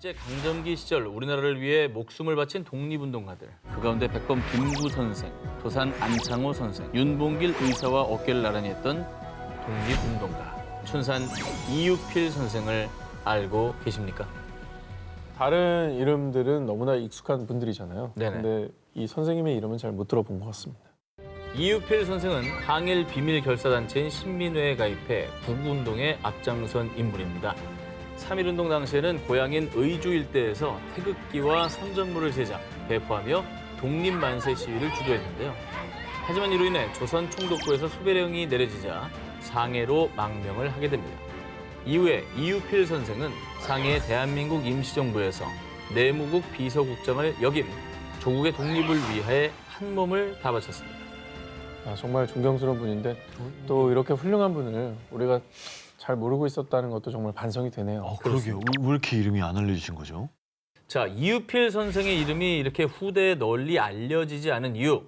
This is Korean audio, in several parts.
일제강점기 시절 우리나라를 위해 목숨을 바친 독립운동가들. 그 가운데 백범 김구 선생, 도산 안창호 선생, 윤봉길 의사와 어깨를 나란히 했던 독립운동가. 춘산 이유필 선생을 알고 계십니까? 다른 이름들은 너무나 익숙한 분들이잖아요. 네네. 근데 이 선생님의 이름은 잘 못 들어본 것 같습니다. 이유필 선생은 항일 비밀 결사단체인 신민회에 가입해 북운동에 앞장선 인물입니다. 3.1운동 당시에는 고향인 의주 일대에서 태극기와 선전물을 제작, 배포하며 독립만세 시위를 주도했는데요. 하지만 이로 인해 조선 총독부에서 수배령이 내려지자 상해로 망명을 하게 됩니다. 이후에 이유필 선생은 상해 대한민국 임시정부에서 내무국 비서국장을 역임, 조국의 독립을 위해 한 몸을 다 바쳤습니다. 정말 존경스러운 분인데 또 이렇게 훌륭한 분을 우리가 잘 모르고 있었다는 것도 정말 반성이 되네요. 그러게요. 왜 이렇게 이름이 안 알려지신 거죠? 자, 이유필 선생의 이름이 이렇게 후대에 널리 알려지지 않은 이유.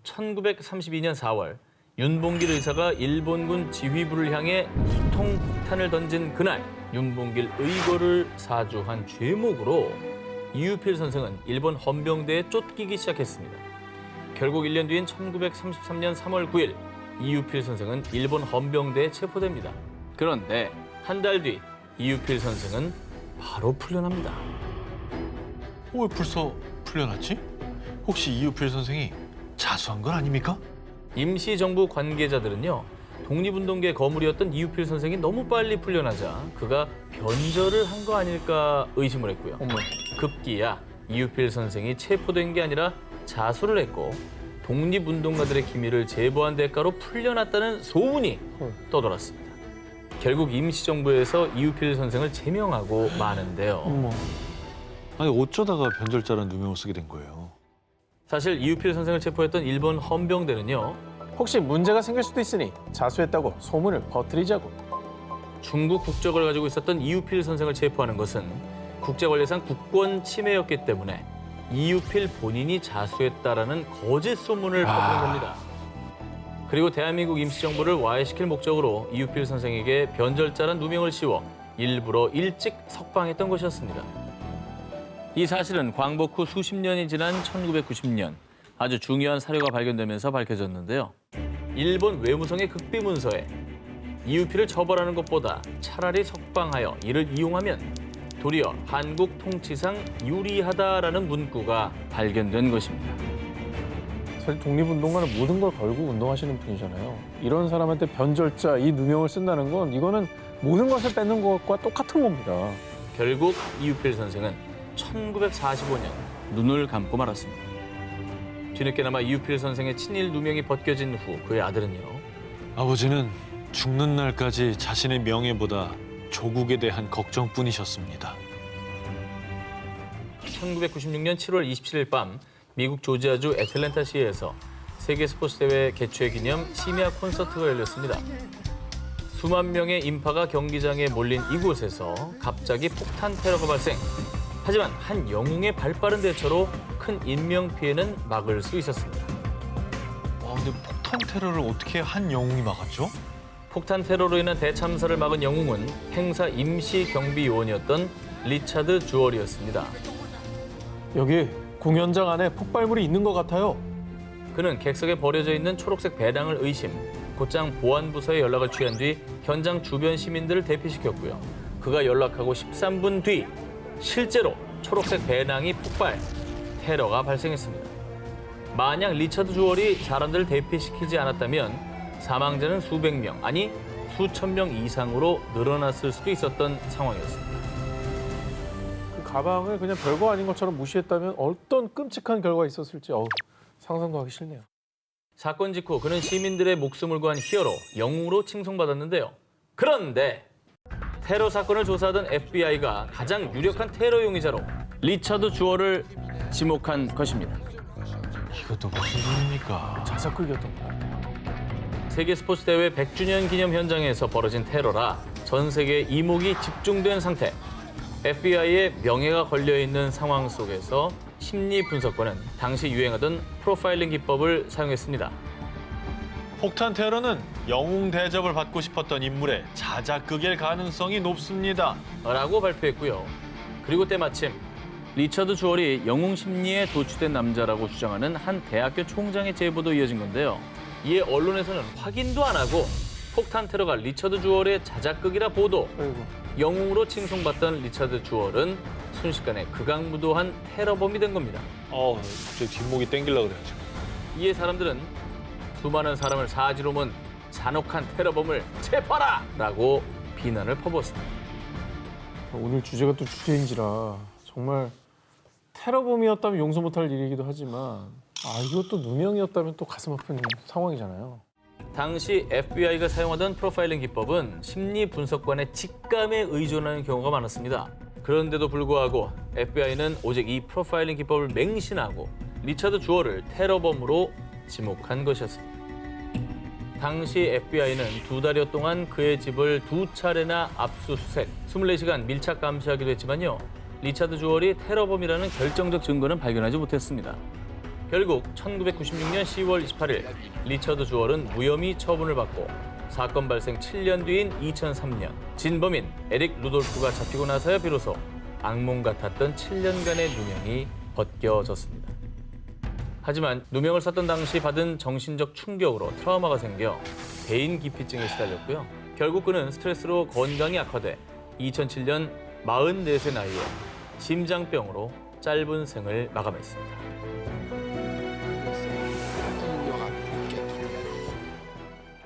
1932년 4월 윤봉길 의사가 일본군 지휘부를 향해 수통폭탄을 던진 그날 윤봉길 의거를 사주한 죄목으로 이유필 선생은 일본 헌병대에 쫓기기 시작했습니다. 결국 1년 뒤인 1933년 3월 9일 이유필 선생은 일본 헌병대에 체포됩니다. 그런데 한 달 뒤 이유필 선생은 바로 풀려납니다. 왜 벌써 풀려났지? 혹시 이유필 선생이 자수한 건 아닙니까? 임시정부 관계자들은요, 독립운동계 거물이었던 이유필 선생이 너무 빨리 풀려나자 그가 변절을 한 거 아닐까 의심을 했고요. 급기야 이유필 선생이 체포된 게 아니라 자수를 했고 독립운동가들의 기밀을 제보한 대가로 풀려났다는 소문이 떠돌았습니다. 결국 임시정부에서 이유필 선생을 제명하고 마는데요. 아니 어쩌다가 변절자라는 누명을 쓰게 된 거예요? 사실 이유필 선생을 체포했던 일본 헌병대는요, 혹시 문제가 생길 수도 있으니 자수했다고 소문을 퍼뜨리자고. 중국 국적을 가지고 있었던 이유필 선생을 체포하는 것은 국제관례상 국권 침해였기 때문에 이유필 본인이 자수했다라는 거짓 소문을 퍼뜨린 겁니다. 그리고 대한민국 임시정부를 와해시킬 목적으로 이유필 선생에게 변절자란 누명을 씌워 일부러 일찍 석방했던 것이었습니다. 이 사실은 광복 후 수십 년이 지난 1990년 아주 중요한 사료가 발견되면서 밝혀졌는데요. 일본 외무성의 극비 문서에 이유필을 처벌하는 것보다 차라리 석방하여 이를 이용하면 도리어 한국 통치상 유리하다라는 문구가 발견된 것입니다. 사실 독립운동가는 모든 걸 걸고 운동하시는 분이잖아요. 이런 사람한테 변절자, 이 누명을 쓴다는 건 이거는 모든 것을 뺏는 것과 똑같은 겁니다. 결국 이유필 선생은 1945년 눈을 감고 말았습니다. 뒤늦게나마 이유필 선생의 친일 누명이 벗겨진 후 그의 아들은요. 아버지는 죽는 날까지 자신의 명예보다 조국에 대한 걱정뿐이셨습니다. 1996년 7월 27일 밤 미국 조지아주 애틀랜타시에서 세계 스포츠 대회 개최 기념 심야 콘서트가 열렸습니다. 수만 명의 인파가 경기장에 몰린 이곳에서 갑자기 폭탄 테러가 발생. 하지만 한 영웅의 발빠른 대처로 큰 인명 피해는 막을 수 있었습니다. 근데 폭탄 테러를 어떻게 한 영웅이 막았죠? 폭탄 테러로 인한 대참사를 막은 영웅은 행사 임시 경비 요원이었던 리차드 주얼이었습니다. 여기 공연장 안에 폭발물이 있는 것 같아요. 그는 객석에 버려져 있는 초록색 배낭을 의심, 곧장 보안부서에 연락을 취한 뒤 현장 주변 시민들을 대피시켰고요. 그가 연락하고 13분 뒤 실제로 초록색 배낭이 폭발, 테러가 발생했습니다. 만약 리차드 주얼이 사람들을 대피시키지 않았다면 사망자는 수백 명, 아니 수천 명 이상으로 늘어났을 수도 있었던 상황이었습니다. 그 가방을 그냥 별거 아닌 것처럼 무시했다면 어떤 끔찍한 결과가 있었을지 상상도 하기 싫네요. 사건 직후 그는 시민들의 목숨을 구한 히어로, 영웅으로 칭송받았는데요. 그런데 테러 사건을 조사하던 FBI가 가장 유력한 테러 용의자로 리차드 주얼을 지목한 것입니다. 이것도 무슨 소리입니까? 자석극이었던 거야. 세계 스포츠 대회 100주년 기념 현장에서 벌어진 테러라 전 세계 이목이 집중된 상태. FBI의 명예가 걸려있는 상황 속에서 심리 분석관은 당시 유행하던 프로파일링 기법을 사용했습니다. 폭탄 테러는 영웅 대접을 받고 싶었던 인물의 자작극일 가능성이 높습니다. 라고 발표했고요. 그리고 때마침 리처드 주얼이 영웅 심리에 도취된 남자라고 주장하는 한 대학교 총장의 제보도 이어진 건데요. 이에 언론에서는 확인도 안 하고 폭탄 테러가 리처드 주얼의 자작극이라 보도. 아이고. 영웅으로 칭송받던 리처드 주얼은 순식간에 극악무도한 테러범이 된 겁니다. 갑자기 뒷목이 땡길라 그래요, 지금. 이에 사람들은 수많은 사람을 사지로 문 잔혹한 테러범을 체포하라! 라고 비난을 퍼부었습니다. 오늘 주제가 또 주제인지라 정말 테러범이었다면 용서 못할 일이기도 하지만 이것도 누명이었다면 또 가슴 아픈 상황이잖아요. 당시 FBI가 사용하던 프로파일링 기법은 심리 분석관의 직감에 의존하는 경우가 많았습니다. 그런데도 불구하고 FBI는 오직 이 프로파일링 기법을 맹신하고 리처드 주얼을 테러범으로 지목한 것이었습니다. 당시 FBI는 2달여 동안 그의 집을 2차례나 압수수색, 24시간 밀착 감시하기도 했지만요. 리처드 주얼이 테러범이라는 결정적 증거는 발견하지 못했습니다. 결국 1996년 10월 28일 리처드 주얼은 무혐의 처분을 받고 사건 발생 7년 뒤인 2003년 진범인 에릭 루돌프가 잡히고 나서야 비로소 악몽 같았던 7년간의 누명이 벗겨졌습니다. 하지만 누명을 썼던 당시 받은 정신적 충격으로 트라우마가 생겨 대인 기피증에 시달렸고요. 결국 그는 스트레스로 건강이 악화돼 2007년 44세 나이에 심장병으로 짧은 생을 마감했습니다.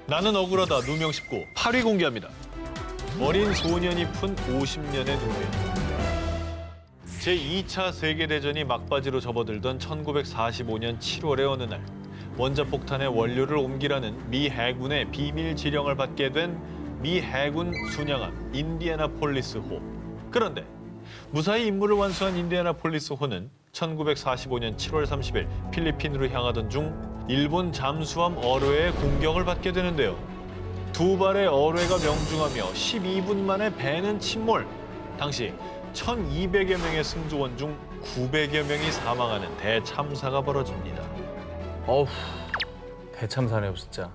나는 억울하다 누명 19 8위 공개합니다. 어린 소년이 푼 50년의 누명. 제2차 세계대전이 막바지로 접어들던 1945년 7월의 어느 날 원자폭탄의 원료를 옮기라는 미 해군의 비밀 지령을 받게 된 미 해군 순양함 인디애나폴리스호. 그런데 무사히 임무를 완수한 인디애나폴리스호는 1945년 7월 30일 필리핀으로 향하던 중 일본 잠수함 어뢰의 공격을 받게 되는데요. 두 발의 어뢰가 명중하며 12분 만에 배는 침몰. 당시 1,200여 명의 승조원 중 900여 명이 사망하는 대참사가 벌어집니다. 어우, 대참사네요, 진짜.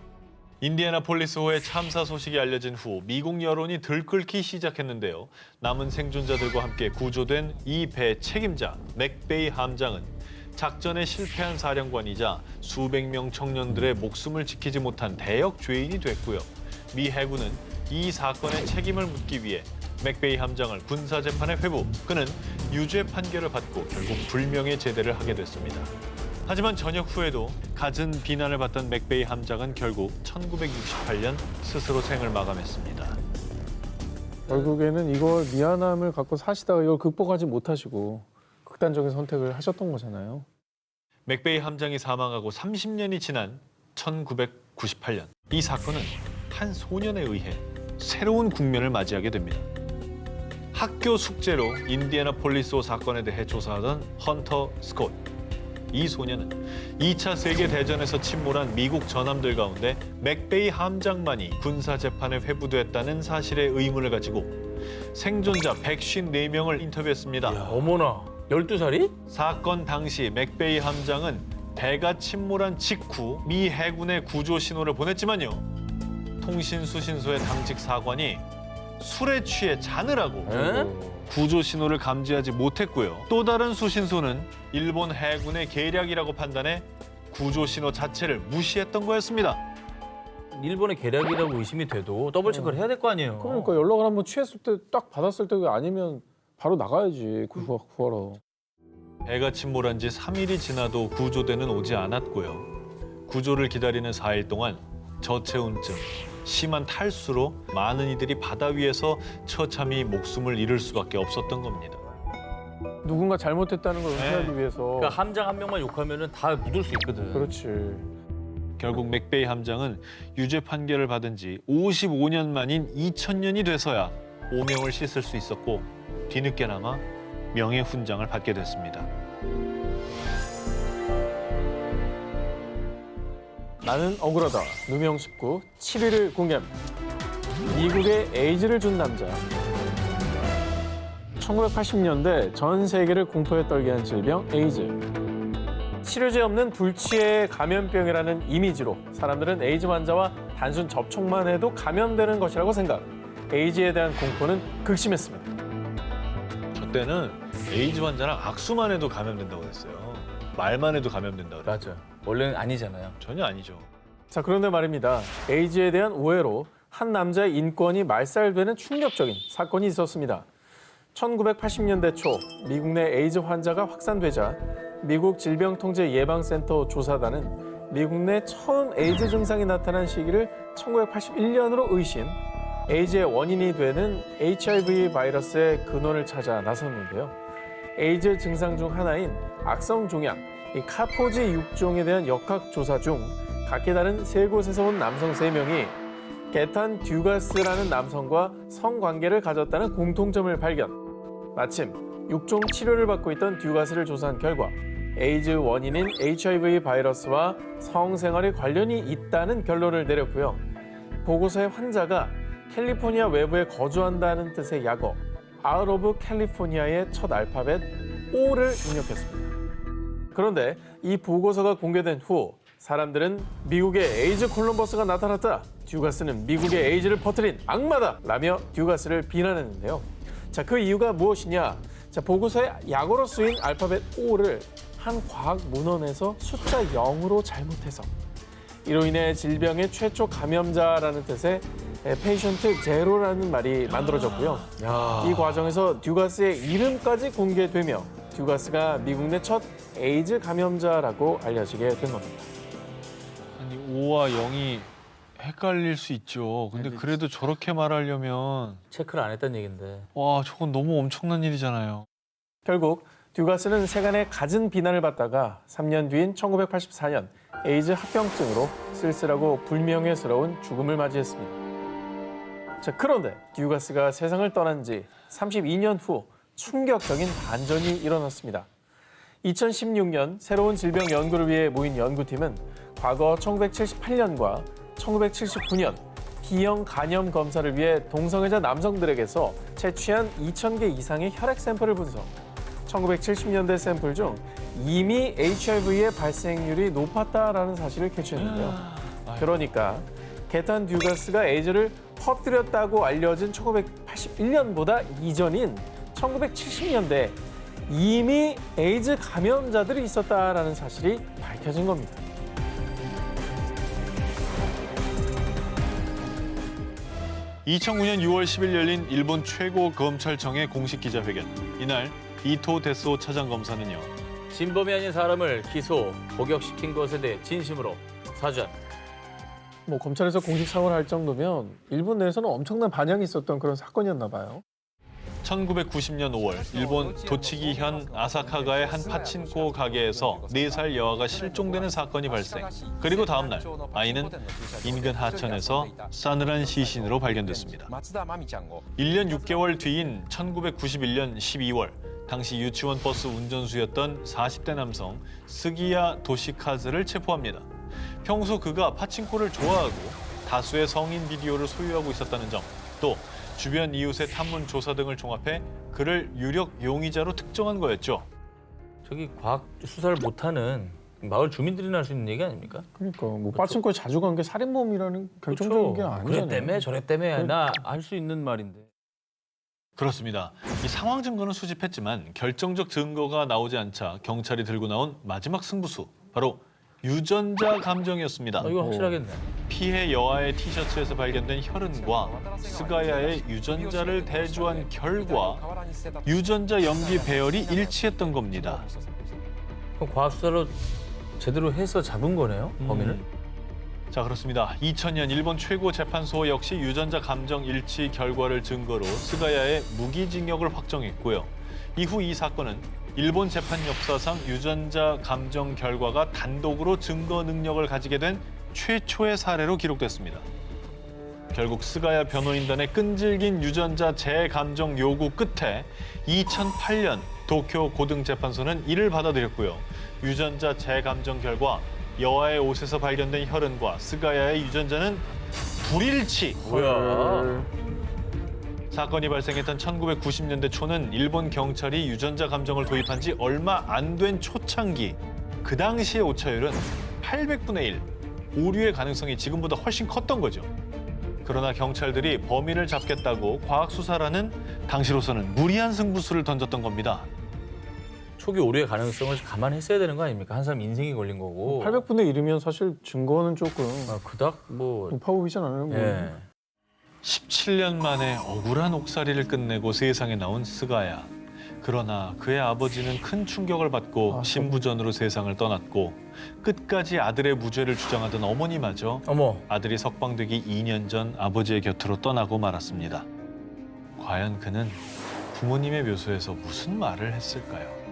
인디애나폴리스호의 참사 소식이 알려진 후 미국 여론이 들끓기 시작했는데요. 남은 생존자들과 함께 구조된 이 배 책임자 맥베이 함장은 작전에 실패한 사령관이자 수백 명 청년들의 목숨을 지키지 못한 대역 죄인이 됐고요. 미 해군은 이 사건의 책임을 묻기 위해 맥베이 함장을 군사재판에 회부. 그는 유죄 판결을 받고 결국 불명예 제대를 하게 됐습니다. 하지만 전역 후에도 갖은 비난을 받던 맥베이 함장은 결국 1968년 스스로 생을 마감했습니다. 결국에는 이걸 미안함을 갖고 사시다가 이걸 극복하지 못하시고 극단적인 선택을 하셨던 거잖아요. 맥베이 함장이 사망하고 30년이 지난 1998년 이 사건은 한 소년에 의해 새로운 국면을 맞이하게 됩니다. 학교 숙제로 인디애나폴리스호 사건에 대해 조사하던 헌터 스콧. 이 소년은 2차 세계대전에서 침몰한 미국 전함들 가운데 맥베이 함장만이 군사재판에 회부됐다는 사실에 의문을 가지고 생존자 154명을 인터뷰했습니다. 어머나, 12살이? 사건 당시 맥베이 함장은 배가 침몰한 직후 미 해군에 구조 신호를 보냈지만요. 통신수신소의 당직 사관이 술에 취해 자느라고 구조 신호를 감지하지 못했고요. 또 다른 수신소는 일본 해군의 계략이라고 판단해 구조 신호 자체를 무시했던 거였습니다. 일본의 계략이라고 의심이 돼도 더블 체크를 해야 될 거 아니에요. 그러니까 연락을 한번 취했을 때 딱 받았을 때 아니면 바로 나가야지 구하러. 배가 침몰한 지 3일이 지나도 구조대는 오지 않았고요. 구조를 기다리는 4일 동안 저체온증, 심한 탈수로 많은 이들이 바다 위에서 처참히 목숨을 잃을 수밖에 없었던 겁니다. 누군가 잘못했다는 걸 은폐하기 위해서. 그러니까 함장 한 명만 욕하면 다 묻을 수 있거든. 그렇지. 결국 맥베이 함장은 유죄 판결을 받은 지 55년 만인 2000년이 돼서야 오명을 씻을 수 있었고 뒤늦게나마 명예훈장을 받게 됐습니다. 나는 억울하다. 누명 19 7위를 공개합니다. 미국에 에이즈를 준 남자. 1980년대 전 세계를 공포에 떨게 한 질병 에이즈. 치료제 없는 불치의 감염병이라는 이미지로 사람들은 에이즈 환자와 단순 접촉만 해도 감염되는 것이라고 생각. 에이즈에 대한 공포는 극심했습니다. 그때는 에이즈 환자랑 악수만 해도 감염된다고 그랬어요. 말만 해도 감염된다고 그랬어요. 맞아요. 원래는 아니잖아요. 전혀 아니죠. 자, 그런데 말입니다. 에이즈에 대한 오해로 한 남자의 인권이 말살되는 충격적인 사건이 있었습니다. 1980년대 초 미국 내 에이즈 환자가 확산되자 미국 질병통제예방센터 조사단은 미국 내 처음 에이즈 증상이 나타난 시기를 1981년으로 의심, 에이즈의 원인이 되는 HIV 바이러스의 근원을 찾아 나섰는데요. 에이즈 증상 중 하나인 악성 종양, 이 카포지 6종에 대한 역학조사 중 각기 다른 세 곳에서 온 남성 3명이 게탄 듀가스라는 남성과 성관계를 가졌다는 공통점을 발견. 마침 6종 치료를 받고 있던 듀가스를 조사한 결과 에이즈 원인인 HIV 바이러스와 성생활에 관련이 있다는 결론을 내렸고요. 보고서의 환자가 캘리포니아 외부에 거주한다는 뜻의 약어 Out of California의 첫 알파벳 O를 입력했습니다. 그런데 이 보고서가 공개된 후 사람들은 미국에 에이즈 콜럼버스가 나타났다. 듀가스는 미국에 에이즈를 퍼뜨린 악마다. 라며 듀가스를 비난했는데요. 자, 그 이유가 무엇이냐? 자, 보고서에 약어로 쓰인 알파벳 O를 한 과학 문헌에서 숫자 0으로 잘못해서 이로 인해 질병의 최초 감염자라는 뜻의 페이션트 제로라는 말이 만들어졌고요. 이 과정에서 듀가스의 이름까지 공개되며 듀가스가 미국 내 첫 에이즈 감염자라고 알려지게 된 겁니다. 아니 5와 0이 헷갈릴 수 있죠. 근데 그래도 저렇게 말하려면 체크를 안 했다는 얘긴데. 와 저건 너무 엄청난 일이잖아요. 결국 듀가스는 세간의 갖은 비난을 받다가 3년 뒤인 1984년 에이즈 합병증으로 쓸쓸하고 불명예스러운 죽음을 맞이했습니다. 자, 그런데 듀가스가 세상을 떠난 지 32년 후 충격적인 반전이 일어났습니다. 2016년 새로운 질병 연구를 위해 모인 연구팀은 과거 1978년과 1979년 B형 간염 검사를 위해 동성애자 남성들에게서 채취한 2,000개 이상의 혈액 샘플을 분석. 1970년대 샘플 중 이미 HIV의 발생률이 높았다라는 사실을 캐치했는데요. 그러니까 게탄 듀가스가 에이즈를 퍼뜨렸다고 알려진 1981년보다 이전인 1970년대 이미 에이즈 감염자들이 있었다라는 사실이 밝혀진 겁니다. (2009년 6월 10일) 열린 일본 최고검찰청의 공식 기자회견. 이날 이토 데스오 차장검사는요. 진범이 아닌 사람을 기소, 복역시킨 것에 대해 진심으로 사죄합니다. 뭐 검찰에서 공식 사과를 할 정도면 일본 내에서는 엄청난 반향이 있었던 그런 사건이었나 봐요. 1990년 5월 일본 도치기현 아사카가의 한 파친코 가게에서 4살 여아가 실종되는 사건이 발생. 그리고 다음 날 아이는 인근 하천에서 싸늘한 시신으로 발견됐습니다. 1년 6개월 뒤인 1991년 12월 당시 유치원 버스 운전수였던 40대 남성 스기야 도시카즈를 체포합니다. 평소 그가 파친코를 좋아하고 다수의 성인 비디오를 소유하고 있었다는 점, 또 주변 이웃의 탐문 조사 등을 종합해 그를 유력 용의자로 특정한 거였죠. 저기 과학 수사를 못하는 마을 주민들이나 할 수 있는 얘기 아닙니까? 그러니까 뭐 빠친코에 자주 간 게 살인범이라는 결정적인 게 아니잖아요. 그래 때문에 저래 때문에 나 할 수 있는 말인데. 그렇습니다. 이 상황 증거는 수집했지만 결정적 증거가 나오지 않자 경찰이 들고 나온 마지막 승부수, 바로 유전자 감정이었습니다. 이거 확실하겠네. 피해 여아의 티셔츠에서 발견된 혈흔과 스가야의 유전자를 대조한 결과 유전자 염기 배열이 일치했던 겁니다. 그럼 과학 수사로 제대로 해서 잡은 거네요, 범인을? 자, 그렇습니다. 2000년 일본 최고재판소 역시 유전자 감정 일치 결과를 증거로 스가야의 무기징역을 확정했고요. 이후 이 사건은 일본 재판 역사상 유전자 감정 결과가 단독으로 증거 능력을 가지게 된 최초의 사례로 기록됐습니다. 결국 스가야 변호인단의 끈질긴 유전자 재감정 요구 끝에 2008년 도쿄 고등재판소는 이를 받아들였고요. 유전자 재감정 결과 여아의 옷에서 발견된 혈흔과 스가야의 유전자는 불일치. 뭐야? 사건이 발생했던 1990년대 초는 일본 경찰이 유전자 감정을 도입한 지 얼마 안 된 초창기. 그 당시의 오차율은 800분의 1. 오류의 가능성이 지금보다 훨씬 컸던 거죠. 그러나 경찰들이 범인을 잡겠다고 과학수사라는 당시로서는 무리한 승부수를 던졌던 겁니다. 초기 오류의 가능성을 감안했어야 되는 거 아닙니까? 한 사람 인생이 걸린 거고. 800분의 1이면 사실 증거는 조금 그닥 뭐 높아 보이진 않아요. 뭐. 예. 17년 만에 억울한 옥살이를 끝내고 세상에 나온 스가야. 그러나 그의 아버지는 큰 충격을 받고 신부전으로 세상을 떠났고 끝까지 아들의 무죄를 주장하던 어머니마저 어머. 아들이 석방되기 2년 전 아버지의 곁으로 떠나고 말았습니다. 과연 그는 부모님의 묘소에서 무슨 말을 했을까요?